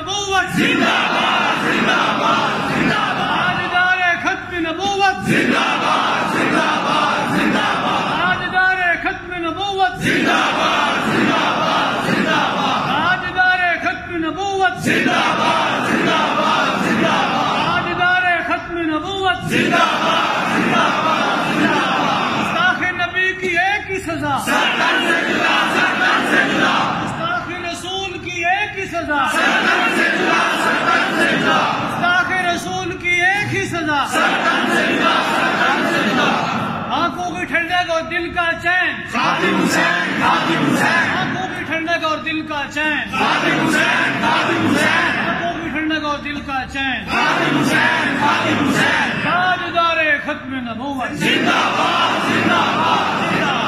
نبوت زندہ باد زندہ باد زندہ باد تاجدار ختم نبوت زندہ باد زندہ باد زندہ باد تاجدار ختم نبوت زندہ باد زندہ باد زندہ باد تاجدار ختم نبوت زندہ باد زندہ باد زندہ باد تاجدار ختم نبوت زندہ باد زندہ باد زندہ باد گستاخ نبی کی ایک ہی سزا سرکن سے جدا سرکن سے جدا گستاخ رسول کی ایک ہی سزا سرکن سے جدا سرکن سے جدا گستاخ رسول کی ایک ہی سزا سرکن سے جدا سرکن سے جدا آنکھوں کی ٹھنڈک اور دل کا چین خادم حسین خادم حسین آنکھوں کی ٹھنڈک اور دل کا چین خادم حسین خادم حسین آنکھوں کی ٹھنڈک اور دل کا چین خادم حسین خادم حسین تاجدار ختم نبوت زندہ باد زندہ باد